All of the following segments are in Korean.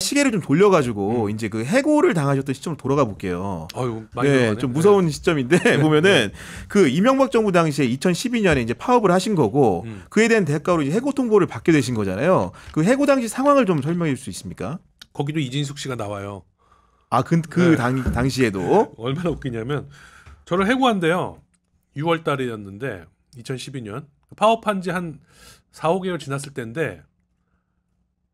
시계를 좀 돌려가지고 이제 그 해고를 당하셨던 시점으로 돌아가 볼게요. 아유, 많이 네, 들어가네. 좀 무서운 시점인데 보면은 그 이명박 정부 당시에 2012년에 이제 파업을 하신 거고 그에 대한 대가로 이제 해고 통보를 받게 되신 거잖아요. 그 해고 당시 상황을 좀 설명해 줄 수 있습니까? 거기도 이진숙 씨가 나와요. 아, 그 당시에도 얼마나 웃기냐면 저를 해고한대요. 6월 달이었는데 2012년 파업한 지 한 4, 5개월 지났을 때인데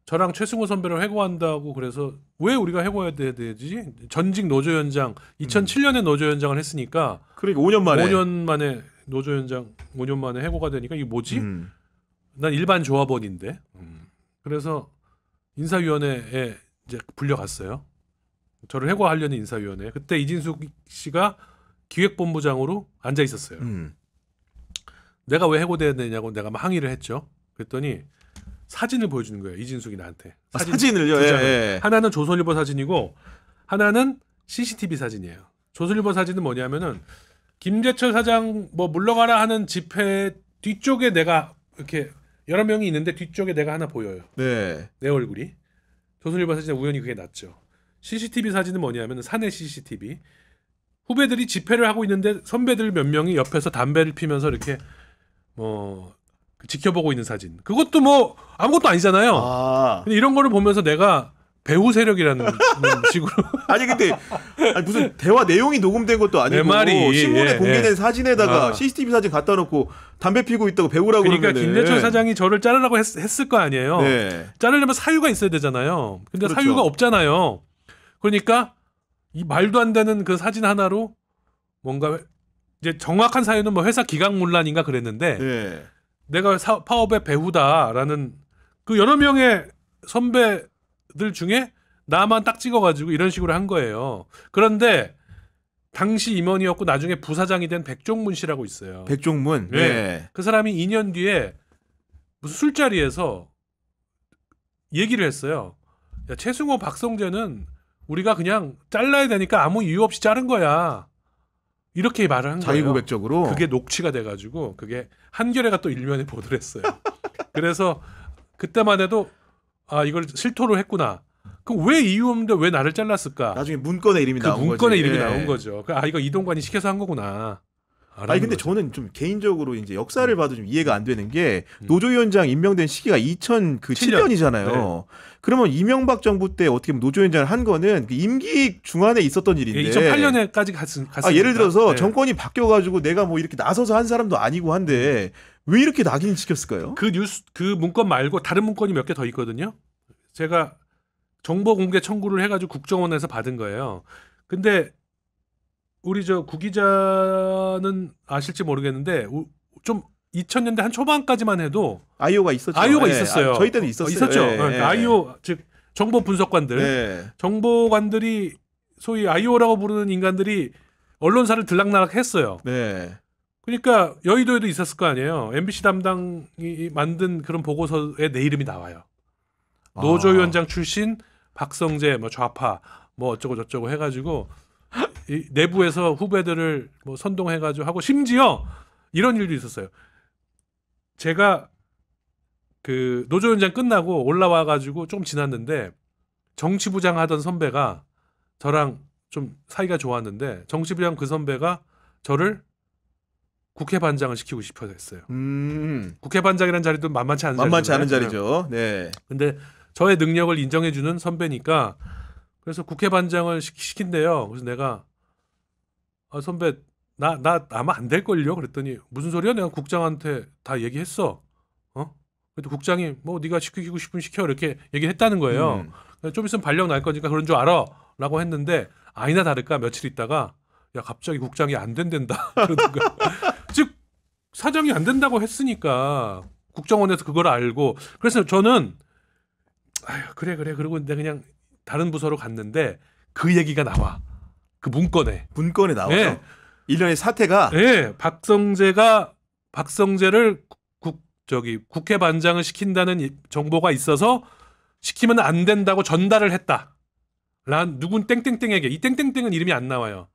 저랑 최승호 선배를 해고한다고 그래서 왜 우리가 해고해야 되지? 전직 노조위원장 2007년에 노조위원장을 했으니까 그러니까 5년 만에 5년 만에 노조위원장 5년 만에 해고가 되니까 이게 뭐지? 난 일반 조합원인데 그래서 인사위원회에 이제 불려갔어요. 저를 해고하려는 인사위원회. 그때 이진숙 씨가 기획본부장으로 앉아 있었어요. 내가 왜 해고돼야 되냐고 내가 막 항의를 했죠. 그랬더니 사진을 보여주는 거예요. 이진숙이 나한테. 사진을요. 예. 하나는 조선일보 사진이고 하나는 CCTV 사진이에요. 조선일보 사진은 뭐냐면은 김재철 사장 뭐 물러가라 하는 집회 뒤쪽에 내가 이렇게 여러 명이 있는데 뒤쪽에 내가 하나 보여요. 네. 내 얼굴이. 조선일보 사진에 우연히 그게 났죠. CCTV 사진은 뭐냐면은 사내 CCTV. 후배들이 집회를 하고 있는데 선배들 몇 명이 옆에서 담배를 피면서 이렇게 뭐 지켜보고 있는 사진. 그것도 뭐 아무것도 아니잖아요. 근데 이런 거를 보면서 내가 배후 세력이라는 식으로. 아니 근데 무슨 대화 내용이 녹음된 것도 아니고 내 말이, 신문에 공개된 사진에다가 CCTV 사진 갖다 놓고 담배 피고 있다고 배우라고 그러니까 그러면은. 김재철 사장이 저를 자르라고 했을 거 아니에요. 네. 자르려면 사유가 있어야 되잖아요. 근데 그렇죠. 사유가 없잖아요. 그러니까 이 말도 안 되는 그 사진 하나로 뭔가 이제 정확한 사유는 뭐 회사 기강문란인가 그랬는데 네. 내가 파업의 배후다라는 그 여러 명의 선배들 중에 나만 딱 찍어가지고 이런 식으로 한 거예요. 그런데 당시 임원이었고 나중에 부사장이 된 백종문 씨라고 있어요. 백종문. 네. 네. 그 사람이 2년 뒤에 무슨 술자리에서 얘기를 했어요. 야, 최승호, 박성재는 우리가 그냥 잘라야 되니까 아무 이유 없이 자른 거야. 이렇게 말을 한 거예요. 자기 고백적으로. 그게 녹취가 돼가지고 그게 한겨레가 또 일면에 보도를 했어요. 그래서 그때만 해도 아 이걸 실토로 했구나. 그럼 왜 이유 없는데 왜 나를 잘랐을까? 나중에 문건에 이름이 그 나온 거지. 문건에 이름이 예. 나온 거죠. 아 이거 이동관이 시켜서 한 거구나. 아니 근데 거죠. 저는 좀 개인적으로 이제 역사를 봐도 좀 이해가 안 되는 게 노조위원장 임명된 시기가 2007년이잖아요. 네. 그러면 이명박 정부 때 어떻게 보면 노조위원장을 한 거는 그 임기 중간에 있었던 일인데. 2008년에까지 갔으니까. 예를 들어서 네. 정권이 바뀌어가지고 내가 뭐 이렇게 나서서 한 사람도 아니고 한데 왜 이렇게 낙인 시켰을까요? 그 뉴스 그 문건 말고 다른 문건이 몇 개 더 있거든요. 제가 정보 공개 청구를 해가지고 국정원에서 받은 거예요. 근데 우리 저 구 기자는 아실지 모르겠는데 좀 2000년대 한 초반까지만 해도 아이오가 있었죠. 아이오가 예. 있었어요. 저희 때는 있었어요. 있었죠. 예. 그러니까 아이오 즉 정보 분석관들, 예. 정보관들이 소위 아이오라고 부르는 인간들이 언론사를 들락날락했어요. 네. 그러니까 여의도에도 있었을 거 아니에요. MBC 담당이 만든 그런 보고서에 내 이름이 나와요. 노조위원장 출신 박성재 뭐 좌파 뭐 어쩌고 저쩌고 해가지고 이 내부에서 후배들을 뭐 선동해가지고 하고 심지어 이런 일도 있었어요. 제가 그 노조위원장 끝나고 올라와가지고 좀 지났는데 정치부장 하던 선배가 저랑 좀 사이가 좋았는데 정치부장 그 선배가 저를 국회반장을 시키고 싶어 했어요. 국회반장이라는 자리도 만만치 않은 자리죠. 네. 근데 저의 능력을 인정해주는 선배니까 그래서 국회반장을 시킨대요. 그래서 내가 아, 선배 나 아마 안 될걸요? 그랬더니 무슨 소리야? 내가 국장한테 다 얘기했어. 그래도 국장이 뭐 네가 시키고 싶으면 시켜 이렇게 얘기했다는 거예요. 좀 있으면 발령 날 거니까 그런 줄 알아 라고 했는데 아니나 다를까 며칠 있다가 야 갑자기 국장이 안 된댄다 그러는 거야. 즉 사장이 안 된다고 했으니까 국정원에서 그걸 알고 그래서 저는 아유 그래 그리고 내가 그냥 다른 부서로 갔는데 그 얘기가 나와. 그 문건에 나와요. 네. 일련의 사태가 네, 박성재를 국회반장을 시킨다는 정보가 있어서 시키면 안 된다고 전달을 했다. 란 누군 땡땡땡에게 이 땡땡땡은 이름이 안 나와요.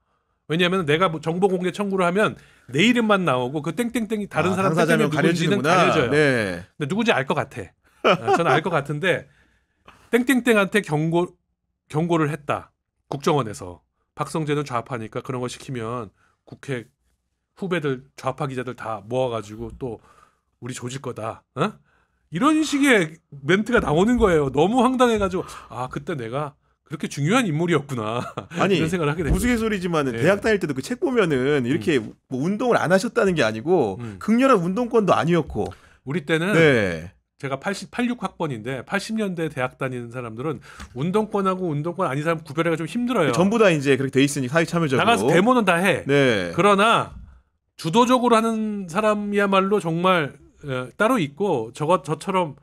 왜냐하면 내가 뭐 정보 공개 청구를 하면 내 이름만 나오고 그 땡땡땡이 다른 사람 땡땡이 누군지는 가려져요. 네. 근데 누군지 알 것 같아. 저는 알 것 같은데 땡땡땡한테 경고를 했다. 국정원에서 박성재는 좌파니까 그런 거 시키면 국회 후배들 좌파 기자들 다 모아가지고 또 우리 조질 거다. 어? 이런 식의 멘트가 나오는 거예요. 너무 황당해가지고 아 그때 내가 그렇게 중요한 인물이었구나. 아니 이런 생각을 하게 됐어요. 우스갯소리지만은 네. 대학 다닐 때도 그 책 보면은 이렇게 뭐 운동을 안 하셨다는 게 아니고 극렬한 운동권도 아니었고. 우리 때는 네. 제가 86학번인데 80년대 대학 다니는 사람들은 운동권하고 운동권 아닌 사람 구별하기가 좀 힘들어요. 전부 다 이제 그렇게 돼 있으니 사회 참여적으로. 나가서 데모는 다 해. 네. 그러나 주도적으로 하는 사람이야말로 정말 따로 있고 저처럼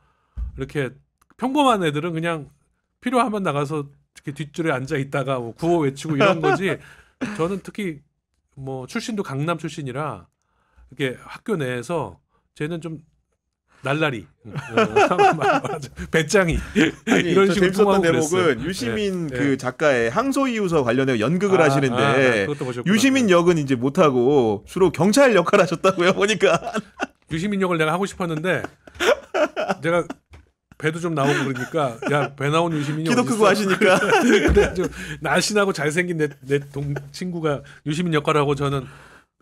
이렇게 평범한 애들은 그냥 필요하면 나가서 이렇게 뒷줄에 앉아 있다가 뭐 구호 외치고 이런 거지. 저는 특히 뭐 출신도 강남 출신이라 이렇게 학교 내에서 쟤는 좀 날라리, 배짱이 아니, 이런 저 식으로 재밌었던 통하고 대목은 그랬어요. 유시민 네, 그 네. 작가의 항소이유서 관련해 연극을 하시는데 그것도 보셨구나. 유시민 역은 이제 못하고 주로 경찰 역할 하셨다고요 보니까. 유시민 역을 내가 하고 싶었는데 내가 배도 좀 나오고 그러니까 야 배 나온 유시민이 키도 크고 하시니까. 그래가지고 날씬하고 잘생긴 내 친구가 유시민 역할을 하고 저는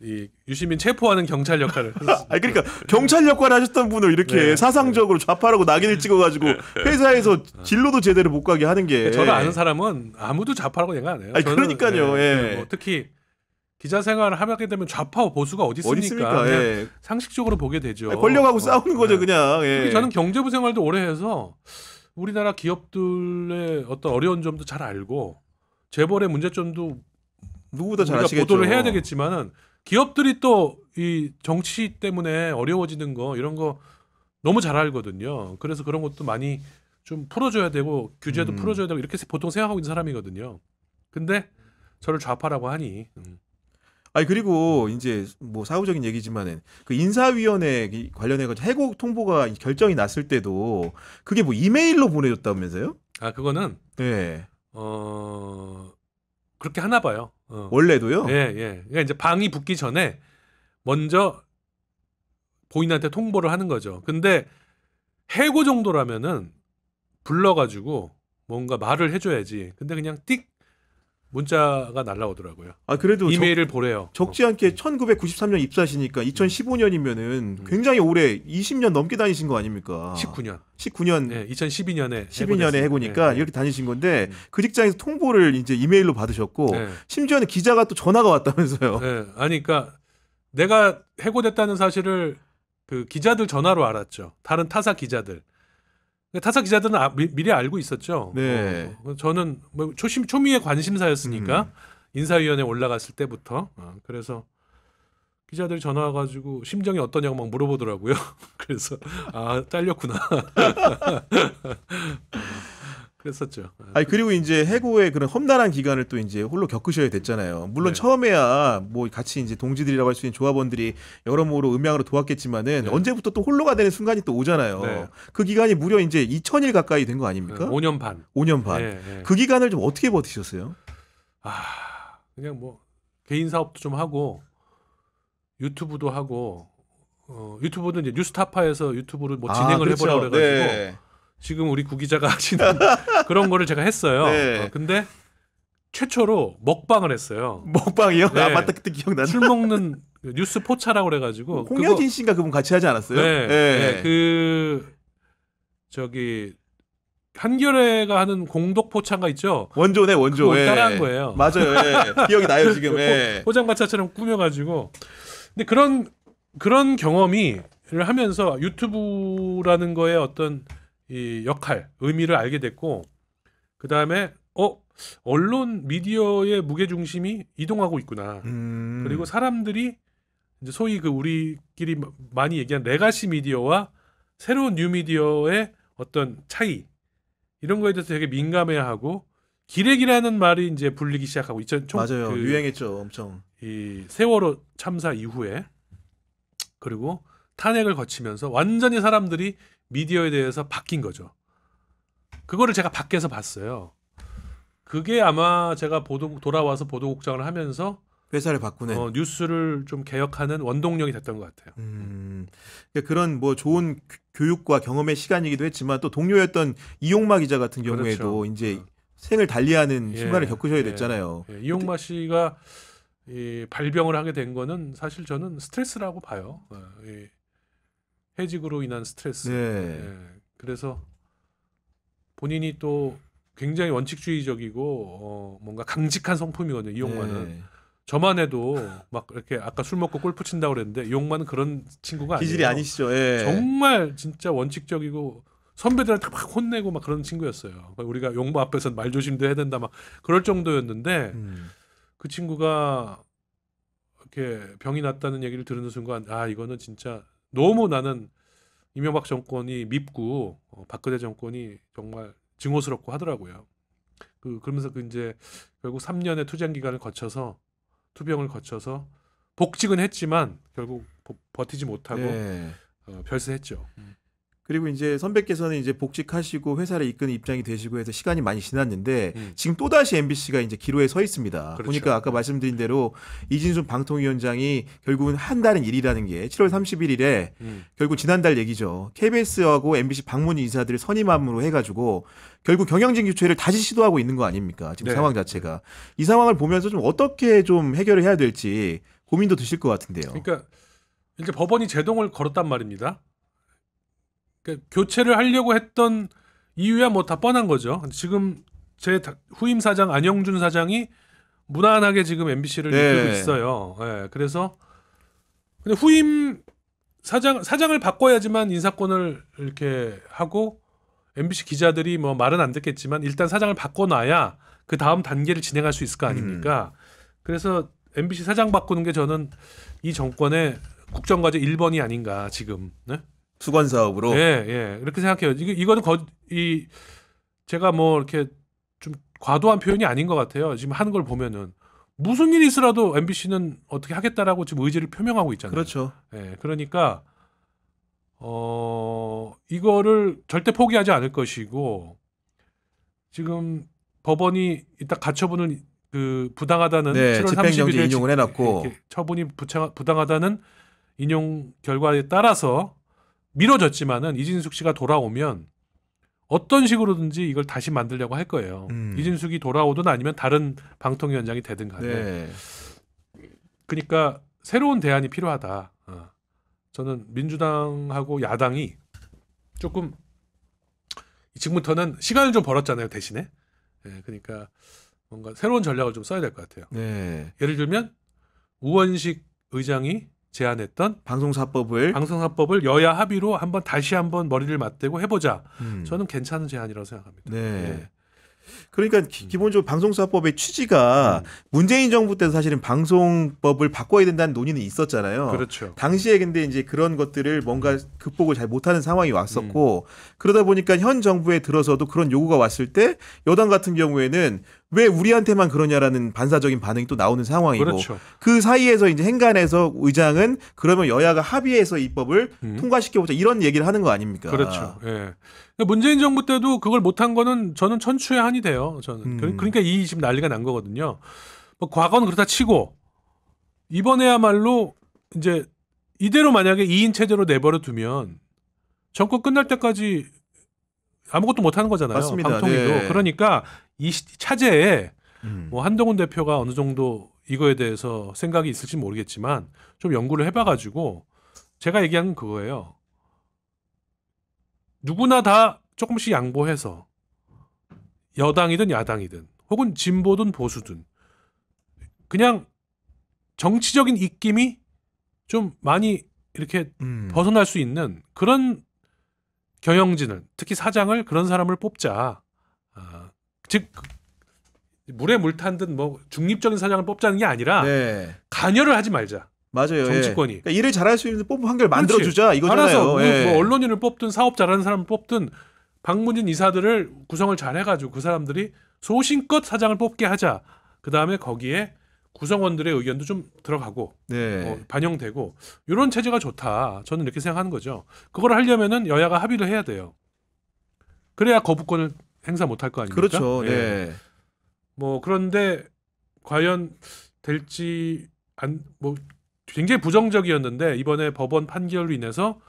이 유시민 체포하는 경찰 역할을 했었어요. 아니 그러니까 경찰 역할 하셨던 분을 이렇게 네. 사상적으로 좌파라고 낙인을 찍어가지고 회사에서 진로도 제대로 못 가게 하는 게. 저를 아는 사람은 아무도 좌파라고 생각 안 해요. 아니, 저는, 그러니까요, 예. 뭐 특히 기자 생활을 하게 되면 좌파와 보수가 어디 어디 있습니까? 있습니까? 그냥 예. 상식적으로 보게 되죠. 아니, 권력하고 싸우는 거죠 네. 그냥. 예. 특히 저는 경제부 생활도 오래 해서 우리나라 기업들의 어떤 어려운 점도 잘 알고 재벌의 문제점도 누구보다 잘 우리가 아시겠죠. 보도를 해야 되겠지만은 기업들이 또 이 정치 때문에 어려워지는 거 이런 거 너무 잘 알거든요. 그래서 그런 것도 많이 좀 풀어줘야 되고 규제도 풀어줘야 되고 이렇게 보통 생각하고 있는 사람이거든요. 근데 저를 좌파라고 하니 아니 그리고 이제 뭐 사후적인 얘기지만은 그 인사위원회 관련해 가지고 해고 통보가 결정이 났을 때도 그게 뭐 이메일로 보내줬다면서요? 아 그거는 네. 그렇게 하나 봐요. 원래도요? 예. 그러니까 이제 방이 붙기 전에 먼저 본인한테 통보를 하는 거죠. 근데 해고 정도라면은 불러가지고 뭔가 말을 해줘야지. 근데 그냥 띡 문자가 날라오더라고요. 아 그래도 이메일을 보내요. 적지 않게 1993년 입사하시니까 2015년이면은 굉장히 오래 20년 넘게 다니신 거 아닙니까? 19년. 19년 네, 2012년에 12년에 해고니까 네. 이렇게 다니신 건데 그 직장에서 통보를 이제 이메일로 받으셨고 네. 심지어는 기자가 또 전화가 왔다면서요. 네. 아니 그러니까 내가 해고됐다는 사실을 그 기자들 전화로 알았죠. 다른 타사 기자들. 타사 기자들은 미리 알고 있었죠. 네. 저는 뭐 초미의 관심사였으니까 인사위원회 올라갔을 때부터. 그래서 기자들이 전화 와가지고 심정이 어떠냐고 막 물어보더라고요. 그래서 아 잘렸구나. 그랬었죠. 아니 그리고 이제 해고의 그런 험난한 기간을 또 이제 홀로 겪으셔야 됐잖아요. 물론 네. 처음에야 뭐 같이 이제 동지들이라고 할 수 있는 조합원들이 여러모로 음향으로 도왔겠지만은 네. 언제부터 또 홀로가 되는 순간이 또 오잖아요. 네. 그 기간이 무려 이제 2000일 가까이 된 거 아닙니까? 5년 반. 5년 반. 네. 그 기간을 좀 어떻게 버티셨어요? 그냥 뭐 개인 사업도 좀 하고 유튜브도 하고 유튜브도 이제 뉴스타파에서 유튜브를 뭐 진행을 그렇죠. 해보려고 해가지고 네. 지금 우리 구 기자가 하시는 그런 거를 제가 했어요. 네. 근데 최초로 먹방을 했어요. 먹방이요? 네. 아 맞다 그때 기억나네. 술 먹는 뉴스 포차라고 그래가지고 홍영진 씨인가 그분 같이 하지 않았어요? 네. 그 저기 한겨레가 하는 공독 포차가 있죠. 원조네 원조. 그거 예. 따라한 거예요. 맞아요. 예. 기억이 나요 지금. 예. 포장마차처럼 꾸며가지고. 근데 그런 경험을 하면서 유튜브라는 거에 어떤 이 역할, 의미를 알게 됐고, 그 다음에 언론 미디어의 무게 중심이 이동하고 있구나. 그리고 사람들이 이제 소위 그 우리끼리 많이 얘기한 레가시 미디어와 새로운 뉴 미디어의 어떤 차이 이런 거에 대해서 되게 민감해하고 기레기라는 말이 이제 불리기 시작하고 맞아요. 유행했죠, 엄청. 이 세월호 참사 이후에 그리고 탄핵을 거치면서 완전히 사람들이 미디어에 대해서 바뀐 거죠. 그거를 제가 밖에서 봤어요. 그게 아마 제가 돌아와서 보도국장을 하면서 회사를 바꾸는. 뉴스를 좀 개혁하는 원동력이 됐던 것 같아요. 그러니까 그런 뭐 좋은 교육과 경험의 시간이기도 했지만 또 동료였던 이용마 기자 같은 경우에도 그렇죠. 이제 생을 달리하는 예, 순간을 겪으셔야 예, 됐잖아요. 예, 이용마 씨가 이 발병을 하게 된 거는 사실 저는 스트레스라고 봐요. 이 해직으로 인한 스트레스. 네. 예, 그래서 본인이 또 굉장히 원칙주의적이고 뭔가 강직한 성품이거든요. 이용마는. 네. 저만 해도 막 이렇게 아까 술 먹고 골프 친다고 그랬는데 이용마는 그런 친구가 아니에요. 기질이 아니시죠. 예. 정말 진짜 원칙적이고 선배들한테 막 혼내고 막 그런 친구였어요. 우리가 용마 앞에서 말 조심도 해야 된다 막 그럴 정도였는데 그 친구가 이렇게 병이 났다는 얘기를 들은 순간 아 이거는 진짜 너무 나는 이명박 정권이 밉고 박근혜 정권이 정말 증오스럽고 하더라고요. 그러면서 이제 결국 3년의 투쟁 기간을 거쳐서 투병을 거쳐서 복직은 했지만 결국 버티지 못하고 네. 별세했죠. 그리고 이제 선배께서는 이제 복직하시고 회사를 이끄는 입장이 되시고 해서 시간이 많이 지났는데 지금 또다시 MBC가 이제 기로에 서 있습니다. 그렇죠. 보니까 아까 말씀드린 대로 이진순 방통위원장이 결국은 한다는 일이라는 게 7월 31일에 결국 지난달 얘기죠. KBS하고 MBC 방문 인사들 선임함으로 해가지고 결국 경영진 교체를 다시 시도하고 있는 거 아닙니까? 지금 네. 상황 자체가. 이 상황을 보면서 좀 어떻게 좀 해결을 해야 될지 고민도 드실 것 같은데요. 그러니까 이제 법원이 제동을 걸었단 말입니다. 그러니까 교체를 하려고 했던 이유야 뭐 다 뻔한 거죠. 지금 제 후임 사장 안영준 사장이 무난하게 지금 MBC를 네. 이끌고 있어요. 예, 그래서 근데 후임 사장을 바꿔야지만 인사권을 이렇게 하고 MBC 기자들이 뭐 말은 안 듣겠지만 일단 사장을 바꿔놔야 그 다음 단계를 진행할 수 있을 거 아닙니까? 그래서 MBC 사장 바꾸는 게 저는 이 정권의 국정과제 1번이 아닌가 지금. 네? 수건 사업으로. 예, 이렇게 생각해요. 이거는 제가 뭐 이렇게 좀 과도한 표현이 아닌 것 같아요. 지금 하는 걸 보면은 무슨 일이 있으라도 MBC는 어떻게 하겠다라고 지금 의지를 표명하고 있잖아요. 그렇죠. 예, 그러니까 이거를 절대 포기하지 않을 것이고 지금 법원이 이따 가처분은 그 부당하다는 네, 7월 집행정지 30일에 인용을 해놨고. 처분이 부당하다는 인용 결과에 따라서 미뤄졌지만은 이진숙 씨가 돌아오면 어떤 식으로든지 이걸 다시 만들려고 할 거예요. 이진숙이 돌아오든 아니면 다른 방통위원장이 되든 간에. 네. 그러니까 새로운 대안이 필요하다. 저는 민주당하고 야당이 조금 지금부터는 시간을 좀 벌었잖아요. 대신에. 네, 그러니까 뭔가 새로운 전략을 좀 써야 될 것 같아요. 네. 예를 들면 우원식 의장이 제안했던 방송사법을 여야 합의로 다시 한번 머리를 맞대고 해보자. 저는 괜찮은 제안이라고 생각합니다. 네. 네. 그러니까 기본적으로 방송사법의 취지가 문재인 정부 때도 사실은 방송법을 바꿔야 된다는 논의는 있었잖아요. 그렇죠. 당시에 근데 이제 그런 것들을 뭔가 극복을 잘 못하는 상황이 왔었고 그러다 보니까 현 정부에 들어서도 그런 요구가 왔을 때 여당 같은 경우에는 왜 우리한테만 그러냐라는 반사적인 반응이 또 나오는 상황이고 그렇죠. 그 사이에서 이제 행간에서 의장은 그러면 여야가 합의해서 입법을 통과시켜보자 이런 얘기를 하는 거 아닙니까? 그렇죠. 예. 문재인 정부 때도 그걸 못한 거는 저는 천추의 한이 돼요. 저는 그러니까 이 지금 난리가 난 거거든요. 뭐 과거는 그렇다 치고 이번에야말로 이제 이대로 만약에 2인 체제로 내버려 두면 정권 끝날 때까지 아무것도 못 하는 거잖아요. 맞습니다. 방통위도. 네. 그러니까 이 차제에 뭐 한동훈 대표가 어느 정도 이거에 대해서 생각이 있을지 모르겠지만 좀 연구를 해봐가지고 제가 얘기한 건 그거예요. 누구나 다 조금씩 양보해서 여당이든 야당이든 혹은 진보든 보수든 그냥 정치적인 입김이 좀 많이 이렇게 벗어날 수 있는 그런 경영진을 특히 사장을 그런 사람을 뽑자. 즉 물에 물 탄 듯 뭐 중립적인 사장을 뽑자는 게 아니라 네. 간여를 하지 말자. 맞아요. 정치권이. 그러니까 일을 잘할 수 있는 뽑은 환경을 만들어주자 이거잖아요. 알아서 예. 뭐 언론인을 뽑든 사업 잘하는 사람을 뽑든 방문진 이사들을 구성을 잘 해가지고 그 사람들이 소신껏 사장을 뽑게 하자. 그 다음에 거기에 구성원들의 의견도 좀 들어가고 네. 반영되고 이런 체제가 좋다. 저는 이렇게 생각하는 거죠. 그걸 하려면은 여야가 합의를 해야 돼요. 그래야 거부권을 행사 못할 거 아닙니까? 그렇죠. 예. 네. 뭐 그런데 과연 될지 뭐 굉장히 부정적이었는데 이번에 법원 판결로 인해서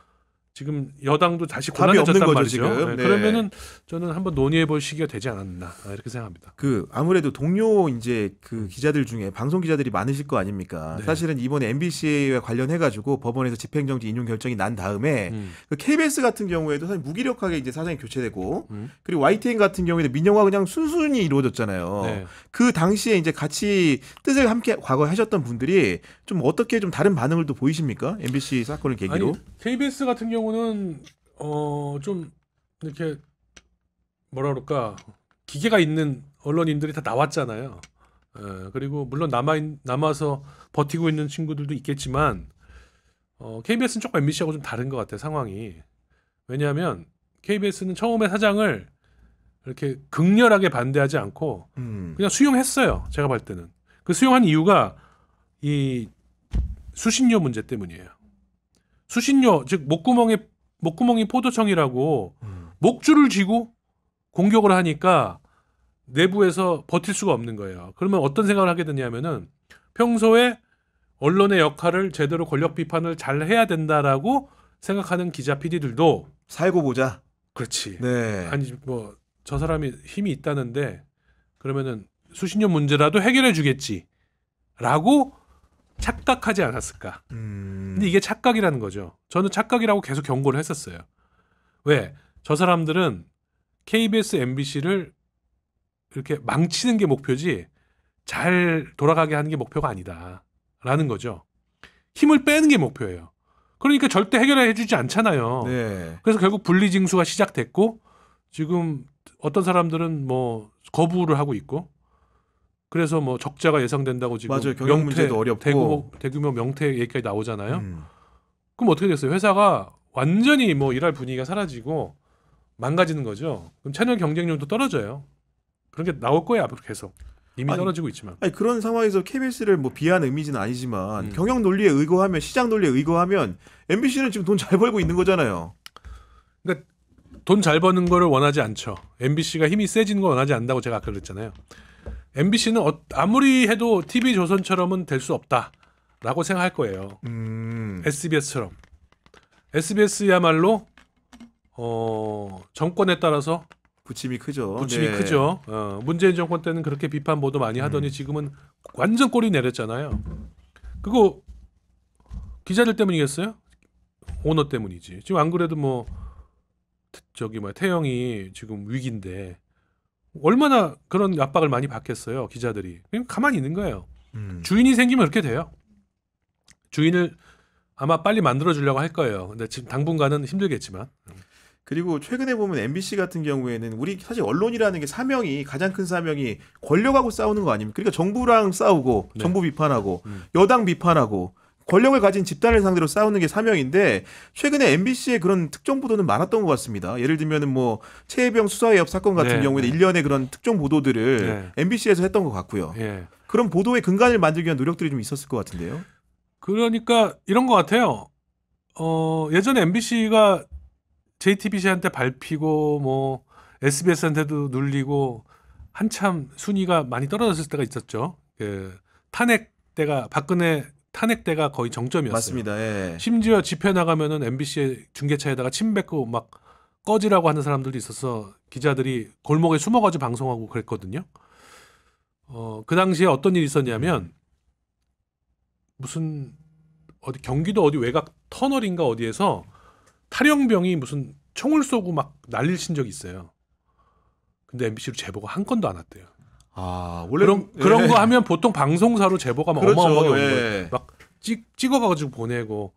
지금 여당도 다시 답이 없는 곤란해졌단 거죠, 말이죠. 지금. 네. 그러면은 저는 한번 논의해 볼 시기가 되지 않았나 이렇게 생각합니다. 아무래도 동료 이제 그 기자들 중에 방송 기자들이 많으실 거 아닙니까? 네. 사실은 이번에 MBC와 관련해 가지고 법원에서 집행정지 인용 결정이 난 다음에 그 KBS 같은 경우에도 사실 무기력하게 이제 사장이 교체되고 그리고 YTN 같은 경우에는 민영화 그냥 순순히 이루어졌잖아요. 네. 그 당시에 이제 같이 뜻을 함께 과거에 하셨던 분들이 좀 어떻게 좀 다른 반응을 또 보이십니까? MBC 사건을 계기로. 아니, KBS 같은 경우는 좀 이렇게 뭐라 그럴까 기계가 있는 언론인들이 다 나왔잖아요. 그리고 물론 남아서 버티고 있는 친구들도 있겠지만 KBS는 조금 MBC하고 좀 다른 것 같아요, 상황이. 왜냐하면 KBS는 처음에 사장을 이렇게 극렬하게 반대하지 않고 그냥 수용했어요. 제가 볼 때는 그 수용한 이유가 이 수신료 문제 때문이에요. 수신료 즉 목구멍이 포도청이라고 목줄을 쥐고 공격을 하니까 내부에서 버틸 수가 없는 거예요. 그러면 어떤 생각을 하게 되냐면은 평소에 언론의 역할을 제대로 권력 비판을 잘 해야 된다라고 생각하는 기자 PD들도 살고 보자. 그렇지. 네. 아니 뭐 저 사람이 힘이 있다는데 그러면은 수신료 문제라도 해결해 주겠지라고 착각하지 않았을까. 근데 이게 착각이라는 거죠. 저는 착각이라고 계속 경고를 했었어요. 왜? 저 사람들은 KBS, MBC를 이렇게 망치는 게 목표지 잘 돌아가게 하는 게 목표가 아니다라는 거죠. 힘을 빼는 게 목표예요. 그러니까 절대 해결해 주지 않잖아요. 네. 그래서 결국 분리징수가 시작됐고 지금 어떤 사람들은 뭐 거부를 하고 있고 그래서 뭐 적자가 예상된다고 지금 맞아요. 경영 문제도 어렵고 대규모 명퇴 얘기까지 나오잖아요. 그럼 어떻게 됐어요? 회사가 완전히 뭐 일할 분위기가 사라지고 망가지는 거죠. 그럼 채널 경쟁력도 떨어져요. 그런 게 나올 거예요 앞으로 계속. 이미 떨어지고 있지만. 아니 그런 상황에서 KBS를 뭐 비하하는 의미는 아니지만 경영 논리에 의거하면 시장 논리에 의거하면 MBC는 지금 돈 잘 벌고 있는 거잖아요. 그러니까 돈 잘 버는 거를 원하지 않죠. MBC가 힘이 세지는 걸 원하지 않는다고 제가 아까 그랬잖아요. MBC는 아무리 해도 TV조선처럼은 될 수 없다라고 생각할 거예요. SBS처럼. SBS야말로 정권에 따라서 부침이 크죠. 부침이 네. 크죠. 문재인 정권 때는 그렇게 비판 보도 많이 하더니 지금은 완전 꼬리 내렸잖아요. 그거 기자들 때문이겠어요? 오너 때문이지. 지금 안 그래도 뭐 태영이 지금 위기인데 얼마나 그런 압박을 많이 받겠어요, 기자들이. 그냥 가만히 있는 거예요. 주인이 생기면 그렇게 돼요. 주인을 아마 빨리 만들어 주려고 할 거예요. 근데 지금 당분간은 힘들겠지만. 그리고 최근에 보면 MBC 같은 경우에는 우리 사실 언론이라는 게 사명이 가장 큰 사명이 권력하고 싸우는 거 아닙니까? 그러니까 정부랑 싸우고 네. 정부 비판하고 여당 비판하고 권력을 가진 집단을 상대로 싸우는 게 사명인데 최근에 MBC의 그런 특정 보도는 많았던 것 같습니다. 예를 들면은 뭐 최혜병 수사의협 사건 같은 네, 경우에는 네. 일련의 그런 특정 보도들을 네. MBC에서 했던 것 같고요. 예. 그런 보도의 근간을 만들기 위한 노력들이 좀 있었을 것 같은데요. 그러니까 이런 것 같아요. 예전에 MBC가 JTBC한테 밟히고 뭐 SBS한테도 눌리고 한참 순위가 많이 떨어졌을 때가 있었죠. 그 탄핵 때가 박근혜 탄핵 때가 거의 정점이었어요. 맞습니다. 예. 심지어 집회 나가면은 MBC 중계차에다가 침 뱉고 막 꺼지라고 하는 사람들도 있어서 기자들이 골목에 숨어가지고 방송하고 그랬거든요. 그 당시에 어떤 일이 있었냐면 무슨 어디 경기도 어디 외곽 터널인가 어디에서 탈영병이 무슨 총을 쏘고 막 난리를 친 적이 있어요. 근데 MBC로 제보가 한 건도 안 왔대요. 아, 원래 그런 거 하면 보통 방송사로 제보가 막 그렇죠. 어마어마하게 오는 예. 거예요. 막 찍어가지고 보내고.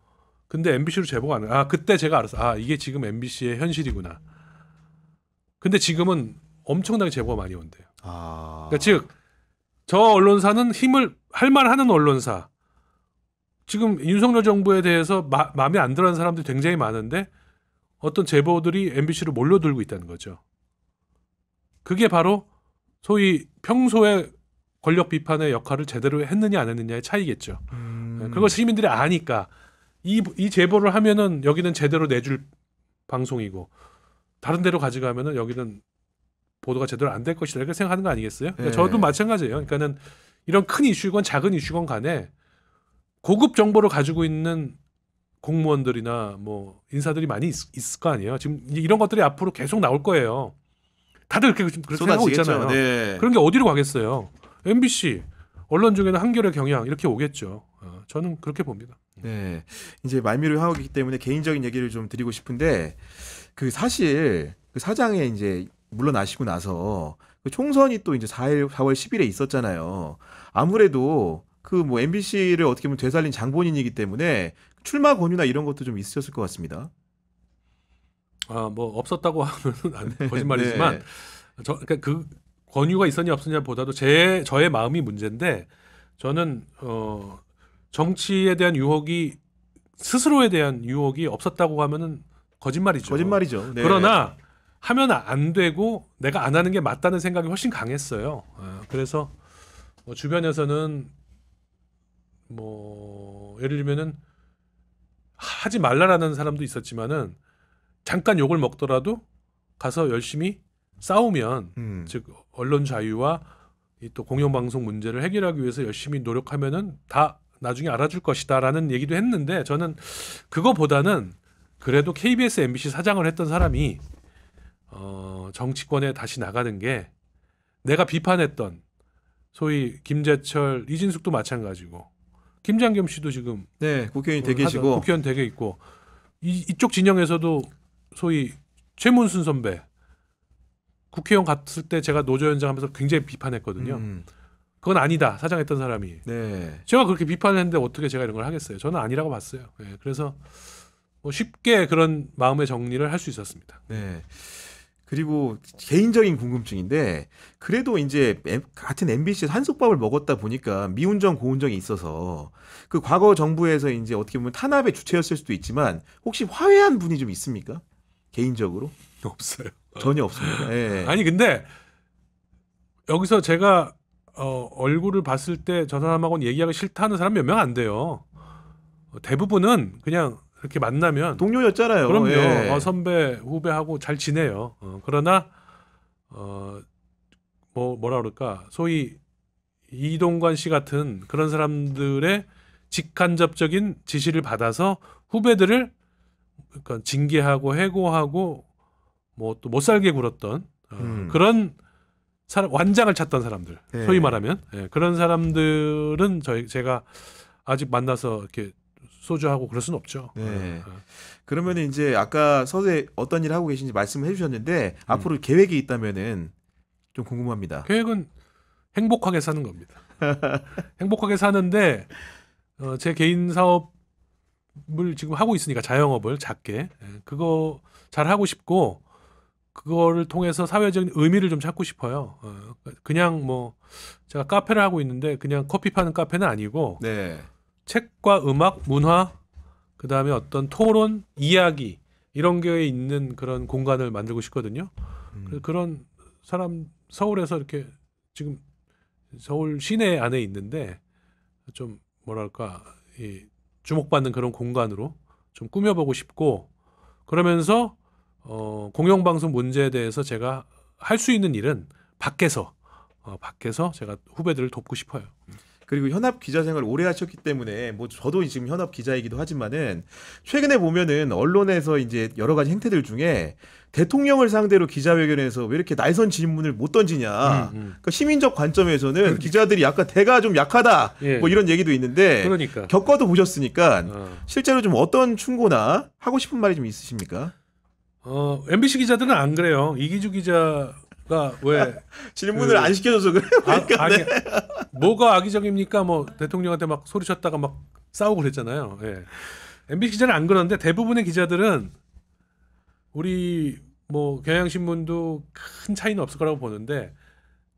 근데 MBC로 제보가 안 와요. 아, 그때 제가 알았어. 아, 이게 지금 MBC의 현실이구나. 근데 지금은 엄청나게 제보가 많이 온대요. 아. 그러니까 즉, 저 언론사는 힘을 할 만하는 언론사. 지금 윤석열 정부에 대해서 마음에 안 들어하는 사람들이 굉장히 많은데 어떤 제보들이 MBC로 몰려들고 있다는 거죠. 그게 바로 소위 평소에 권력 비판의 역할을 제대로 했느냐 안 했느냐의 차이겠죠. 그걸 시민들이 아니까 이 제보를 하면은 여기는 제대로 내줄 방송이고 다른 데로 가져가면은 여기는 보도가 제대로 안 될 것이다 이렇게 생각하는 거 아니겠어요? 그러니까 네. 저도 마찬가지예요. 그러니까는 이런 큰 이슈건 작은 이슈건 간에 고급 정보를 가지고 있는 공무원들이나 뭐 인사들이 많이 있을 거 아니에요. 지금 이런 것들이 앞으로 계속 나올 거예요. 다들 그렇게 생각하고 있잖아요. 네. 그런 게 어디로 가겠어요. MBC 언론 중에는 한겨레 경향 이렇게 오겠죠. 저는 그렇게 봅니다. 네. 이제 말미를 하고 있기 때문에 개인적인 얘기를 좀 드리고 싶은데 그 사실 그 사장에 이제 물러나시고 나서 그 총선이 또 이제 4월 10일에 있었잖아요. 아무래도 그 뭐 MBC를 어떻게 보면 되살린 장본인이기 때문에 출마 권유나 이런 것도 좀 있으셨을 것 같습니다. 뭐 없었다고 하면 거짓말이지만 그러니까 그 권유가 있었냐 없었냐보다도 저의 마음이 문제인데 저는 정치에 대한 유혹이 스스로에 대한 유혹이 없었다고 하면은 거짓말이죠. 거짓말이죠. 네. 그러나 하면 안 되고 내가 안 하는 게 맞다는 생각이 훨씬 강했어요. 그래서 뭐 주변에서는 뭐 예를 들면은 하지 말라라는 사람도 있었지만은 잠깐 욕을 먹더라도 가서 열심히 싸우면 즉 언론 자유와 이 또 공영방송 문제를 해결하기 위해서 열심히 노력하면은 다 나중에 알아줄 것이다라는 얘기도 했는데 저는 그거보다는 그래도 KBS, MBC 사장을 했던 사람이 정치권에 다시 나가는 게 내가 비판했던 소위 김재철, 이진숙도 마찬가지고 김장겸 씨도 지금 네, 국회의원이 되 계시고 국회의원 되게 있고 이쪽 진영에서도 소위 최문순 선배 국회의원 갔을 때 제가 노조위원장 하면서 굉장히 비판했거든요. 그건 아니다. 사장했던 사람이. 네. 제가 그렇게 비판했는데 어떻게 제가 이런 걸 하겠어요. 저는 아니라고 봤어요. 네, 그래서 뭐 쉽게 그런 마음의 정리를 할 수 있었습니다. 네. 그리고 개인적인 궁금증인데 그래도 이제 같은 MBC에서 한솥밥을 먹었다 보니까 미운정 고운정이 있어서 그 과거 정부에서 이제 어떻게 보면 탄압의 주체였을 수도 있지만 혹시 화해한 분이 좀 있습니까? 개인적으로? 없어요. 전혀 없습니다. 네. 아니 근데 여기서 제가 얼굴을 봤을 때 저 사람하고는 얘기하기 싫다는 사람 몇 명 안 돼요. 대부분은 그냥 이렇게 만나면 동료였잖아요. 그럼요. 예. 선배 후배하고 잘 지내요. 그러나 뭐라 그럴까 소위 이동관 씨 같은 그런 사람들의 직간접적인 지시를 받아서 후배들을 그러니까 징계하고 해고하고 뭐 또 못 살게 굴었던 그런 사람 완장을 찾던 사람들 네. 소위 말하면 그런 사람들은 제가 아직 만나서 이렇게 소주하고 그럴 수는 없죠. 네. 그러면 이제 아까 서두에 어떤 일을 하고 계신지 말씀을 해주셨는데 앞으로 계획이 있다면은 좀 궁금합니다. 계획은 행복하게 사는 겁니다. 행복하게 사는데 제 개인 사업을 지금 하고 있으니까 자영업을 작게 그거 잘 하고 싶고 그거를 통해서 사회적인 의미를 좀 찾고 싶어요. 그냥 뭐 제가 카페를 하고 있는데 그냥 커피 파는 카페는 아니고 네. 책과 음악, 문화, 그 다음에 어떤 토론, 이야기 이런 게 있는 그런 공간을 만들고 싶거든요. 그런 사람 서울에서 이렇게 지금 서울 시내 안에 있는데 좀 뭐랄까 주목받는 그런 공간으로 좀 꾸며보고 싶고 그러면서 공영방송 문제에 대해서 제가 할 수 있는 일은 밖에서 제가 후배들을 돕고 싶어요. 그리고 현업 기자 생활 오래 하셨기 때문에 뭐 저도 지금 현업 기자이기도 하지만은 최근에 보면은 언론에서 이제 여러 가지 행태들 중에 대통령을 상대로 기자회견에서 왜 이렇게 날선 질문을 못 던지냐. 그러니까 시민적 관점에서는 기자들이 약간 대가 좀 약하다. 예. 뭐 이런 얘기도 있는데 그러니까 겪어도 보셨으니까 실제로 좀 어떤 충고나 하고 싶은 말이 좀 있으십니까? MBC 기자들은 안 그래요. 이기주 기자가 왜 질문을 안 시켜줘서 그래요. 그러니까 아니 뭐가 악의적입니까? 뭐 대통령한테 막 소리쳤다가 막 싸우고 그랬잖아요. 예. MBC 기자는 안 그러는데 대부분의 기자들은 우리 뭐 경향신문도 큰 차이는 없을 거라고 보는데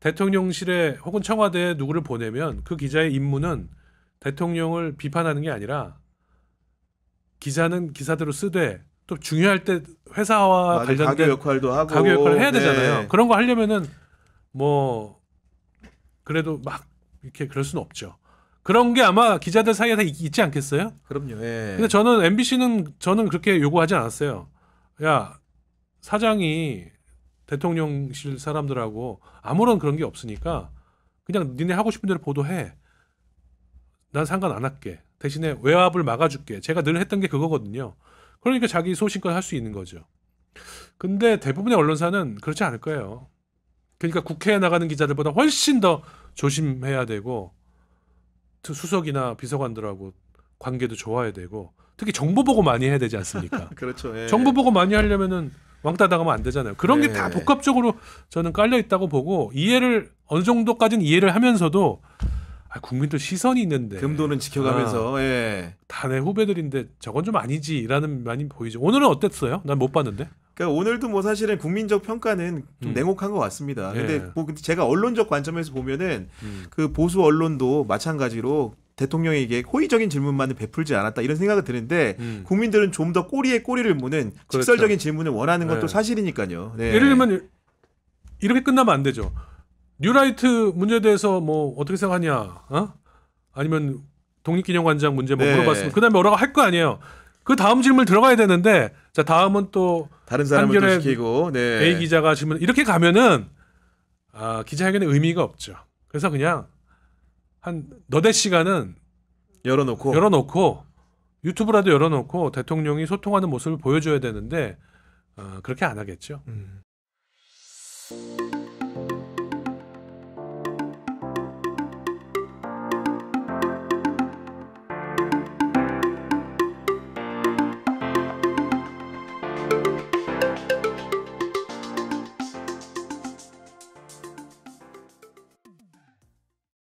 대통령실에 혹은 청와대에 누구를 보내면 그 기자의 임무는 대통령을 비판하는 게 아니라 기자는 기사대로 쓰되 또 중요할 때 회사와 가교 관련된 역할도 하고 가교 역할을 해야 되잖아요. 네. 그런 거 하려면은 뭐 그래도 막 이렇게 그럴 수는 없죠. 그런 게 아마 기자들 사이에 다 있지 않겠어요? 그럼요. 예. 근데 저는 MBC는 저는 그렇게 요구하지 않았어요. 야 사장이 대통령실 사람들하고 아무런 그런 게 없으니까 그냥 니네 하고 싶은 대로 보도해. 난 상관 안 할게. 대신에 외압을 막아줄게. 제가 늘 했던 게 그거거든요. 그러니까 자기 소신껏 할 수 있는 거죠. 근데 대부분의 언론사는 그렇지 않을 거예요. 그러니까 국회에 나가는 기자들보다 훨씬 더 조심해야 되고 수석이나 비서관들하고 관계도 좋아야 되고 특히 정보 보고 많이 해야 되지 않습니까? 그렇죠. 예. 정보 보고 많이 하려면은 왕따 당하면 안 되잖아요. 그런 게 네. 다 복합적으로 저는 깔려 있다고 보고 이해를 어느 정도까지는 이해를 하면서도 국민들 시선이 있는데 금도는 지켜가면서 예. 다 내 후배들인데 저건 좀 아니지라는 많이 보이죠. 오늘은 어땠어요? 난 못 봤는데. 그러니까 오늘도 뭐 사실은 국민적 평가는 좀 냉혹한 것 같습니다. 예. 근데 뭐 제가 언론적 관점에서 보면은 그 보수 언론도 마찬가지로 대통령에게 호의적인 질문만을 베풀지 않았다 이런 생각이 드는데 국민들은 좀 더 꼬리에 꼬리를 무는 그렇죠. 직설적인 질문을 원하는 것도 네. 사실이니까요. 네. 예를 들면 이렇게 끝나면 안 되죠. 뉴라이트 문제에 대해서 뭐 어떻게 생각하냐? 어? 아니면 독립기념관장 문제 뭐 네. 물어봤으면 그다음에 뭐라고 할 거 아니에요. 그 다음 질문 들어가야 되는데 자 다음은 또 다른 사람을 또 한겨레 시키고 네. A 기자가 질문 이렇게 가면은 기자회견에 의미가 없죠. 그래서 그냥 한 너댓 시간은 열어놓고 유튜브라도 열어놓고 대통령이 소통하는 모습을 보여줘야 되는데 그렇게 안 하겠죠.